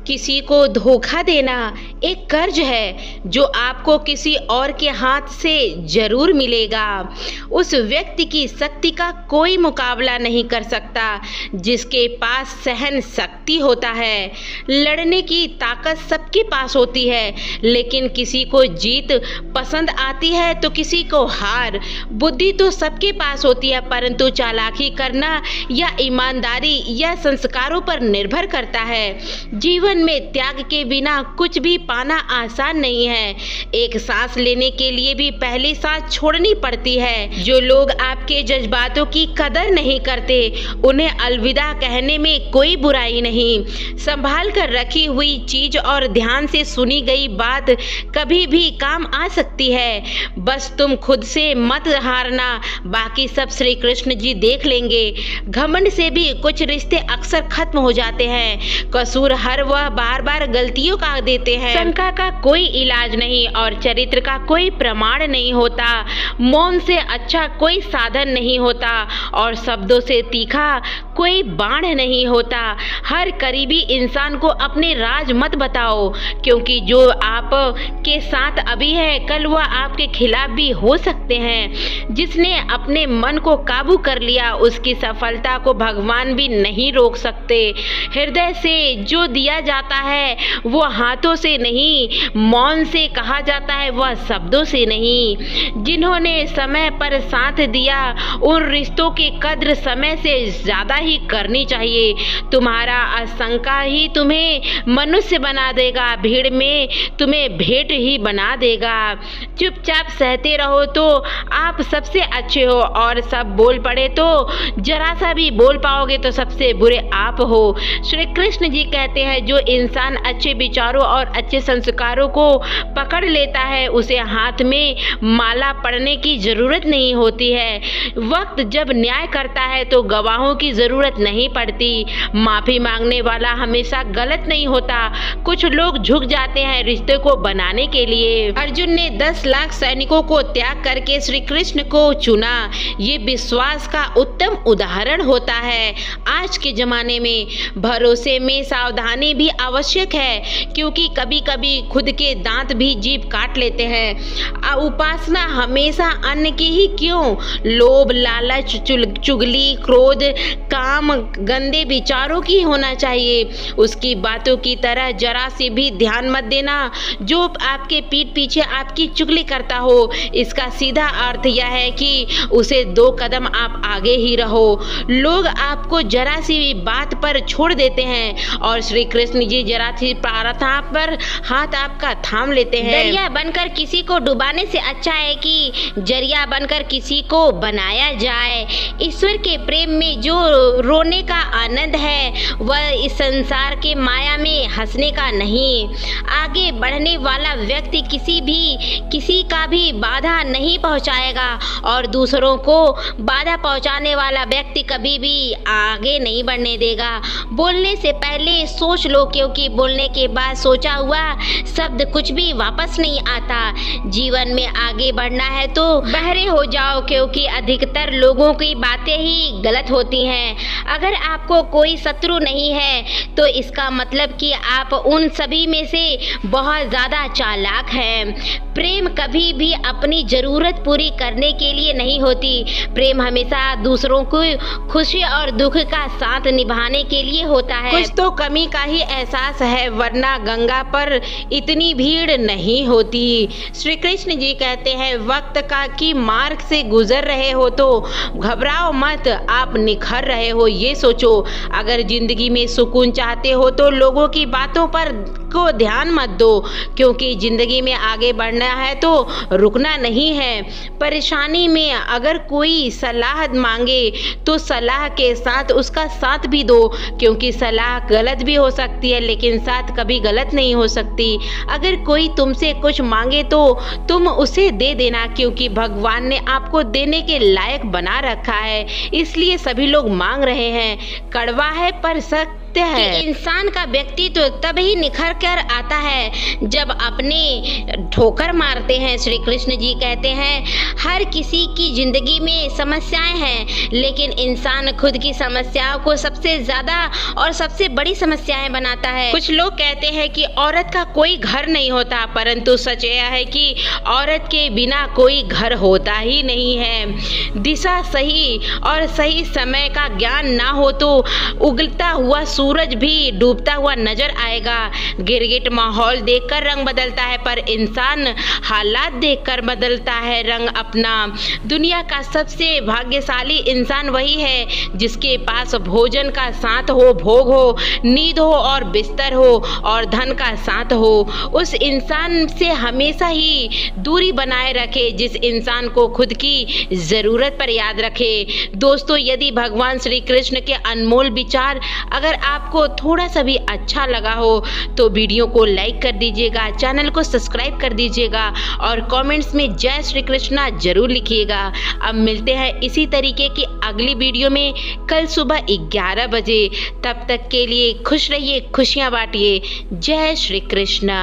किसी को धोखा देना एक कर्ज है जो आपको किसी और के हाथ से जरूर मिलेगा। उस व्यक्ति की शक्ति का कोई मुकाबला नहीं कर सकता जिसके पास सहन शक्ति होता है। लड़ने की ताकत सबके पास होती है, लेकिन किसी को जीत पसंद आती है तो किसी को हार। बुद्धि तो सबके पास होती है, परंतु चालाकी करना या ईमानदारी या संस्कारों पर निर्भर करता है। जीवन में त्याग के बिना कुछ भी पाना आसान नहीं है। एक सांस लेने के लिए भी पहली सांस छोड़नी पड़ती है। जो लोग आपके जज्बातों की कदर नहीं करते उन्हें अलविदा कहने में कोई बुराई नहीं। संभाल कर रखी हुई चीज और ध्यान से सुनी गई बात कभी भी काम आ सकती है। बस तुम खुद से मत हारना, बाकी सब श्री कृष्ण जी देख लेंगे। घमंड से भी कुछ रिश्ते अक्सर खत्म हो जाते हैं। कसूर हर वह बार बार गलतियों का देते हैं। शंका का कोई इलाज नहीं और चरित्र का कोई प्रमाण नहीं होता। मौन से अच्छा कोई साधन नहीं होता और शब्दों से तीखा कोई बाण नहीं होता। हर करीबी इंसान को अपने राज मत बताओ, क्योंकि जो आप के साथ अभी है कल वह आपके खिलाफ भी हो सकते हैं। जिसने अपने मन को काबू कर लिया उसकी सफलता को भगवान भी नहीं रोक सकते। हृदय से जो दिया जाता है वो हाथों से नहीं, मौन से कहा जाता है, वह शब्दों से नहीं। जिन्होंने समय पर साथ दिया उन रिश्तों की कद्र समय से ज्यादा ही करनी चाहिए। तुम्हारा आशंका ही तुम्हें मनुष्य बना देगा, भीड़ में तुम्हें भेंट ही बना देगा। चुपचाप सहते रहो तो आप सबसे अच्छे हो, और सब बोल पड़े तो जरा सा भी बोल पाओगे तो सबसे बुरे आप हो। श्री कृष्ण जी कहते हैं जो इंसान अच्छे विचारों और अच्छे संस्कारों को पकड़ लेता है उसे हाथ में माला पड़ने की जरूरत नहीं होती है। वक्त जब न्याय करता है तो गवाहों की जरूरत नहीं पड़ती। माफी मांगने वाला हमेशा गलत नहीं होता। कुछ लोग झुक जाते हैं रिश्ते को बनाने के लिए। अर्जुन ने 10 लाख सैनिकों को त्याग करके श्री कृष्ण को चुना। ये विश्वास का उत्तम उदाहरण होता है। आज के जमाने में भरोसे में सावधानी भी आवश्यक है, क्योंकि कभी कभी खुद के दांत भी जीभ काट लेते हैं। उपासना हमेशा अन्य की ही क्यों? लोभ, लालच, चुगली, क्रोध, काम, गंदे विचारों की होना चाहिए। उसकी बातों की तरह जरा से भी ध्यान मत देना। जो आपके पीठ पीछे आपकी चुगली करता हो, इसका सीधा अर्थ यह है कि उसे 2 कदम आप आगे ही रहो। लोग आपको जरा सी बात पर छोड़ देते हैं और श्री कृष्ण जी जरा सी प्रार्थना पर हाथ आपका थाम लेते हैं। दरिया बनकर किसी को डुबाने से अच्छा है कि जरिया बनकर किसी को बनाया जाए। ईश्वर के प्रेम में जो रोने का आनंद है वह इस संसार के माया में हंसने का नहीं। आगे बढ़ने वाला व्यक्ति किसी का भी बाधा नहीं पहुंचाएगा और दूसरों को बाधा पहुंचाने वाला व्यक्ति कभी भी आगे नहीं बढ़ने देगा। बोलने से पहले सोच लो, क्योंकि बोलने के बाद सोचा हुआ शब्द कुछ भी वापस नहीं आता। जीवन में आगे बढ़ना है तो बहरे हो जाओ, क्योंकि अधिकतर लोगों की बातें ही गलत होती हैं। अगर आपको कोई शत्रु नहीं है तो इसका मतलब कि आप उन सभी में से बहुत ज़्यादा चालाक हैं। प्रेम कभी भी अपनी ज़रूरत पूरी करने के लिए नहीं होती। प्रेम हमेशा दूसरों को खुशी और दुख का साथ निभाने के लिए होता है। कुछ तो कमी का ही एहसास है, वरना गंगा पर इतनी भीड़ नहीं होती। श्री कृष्ण जी कहते हैं वक्त का की मार्ग से गुजर रहे हो तो घबराओ मत, आप निखर रहे हो ये सोचो। अगर जिंदगी में सुकून चाहते हो तो लोगों की बातों पर को ध्यान मत दो, क्योंकि जिंदगी में आगे बढ़ना है तो रुकना नहीं है। परेशानी में अगर कोई सलाह मांगे तो सलाह के साथ उसका साथ भी दो, क्योंकि सलाह गलत भी हो सकती है लेकिन साथ कभी गलत नहीं हो सकती। अगर कोई तुमसे कुछ मांगे तो तुम उसे दे देना, क्योंकि भगवान ने आपको देने के लायक बना रखा है, इसलिए सभी लोग मांग रहे हैं। कड़वा है पर सच सत्य है कि इंसान का व्यक्तित्व तभी निखर कर आता है जब अपने ठोकर मारते हैं। श्री कृष्ण जी कहते हैं हर किसी की जिंदगी में समस्याएं हैं, लेकिन इंसान खुद की समस्याओं को सबसे ज्यादा और सबसे बड़ी समस्याएं बनाता है। कुछ लोग कहते हैं कि औरत का कोई घर नहीं होता, परंतु सच यह है कि औरत के बिना कोई घर होता ही नहीं है। दिशा सही और सही समय का ज्ञान ना हो तो उगलता हुआ सूरज भी डूबता हुआ नजर आएगा। गिरगिट माहौल देखकर रंग बदलता है, पर इंसान हालात देखकर बदलता है रंग अपना। दुनिया का सबसे भाग्यशाली इंसान वही है जिसके पास भोजन का साथ हो, भोग हो, नींद हो और बिस्तर हो और धन का साथ हो। उस इंसान से हमेशा ही दूरी बनाए रखे जिस इंसान को खुद की जरूरत पर याद रखे। दोस्तों, यदि भगवान श्री कृष्ण के अनमोल विचार अगर आपको थोड़ा सा भी अच्छा लगा हो तो वीडियो को लाइक कर दीजिएगा, चैनल को सब्सक्राइब कर दीजिएगा और कमेंट्स में जय श्री कृष्णा जरूर लिखिएगा। अब मिलते हैं इसी तरीके की अगली वीडियो में कल सुबह 11 बजे। तब तक के लिए खुश रहिए, खुशियां बांटिए। जय श्री कृष्णा।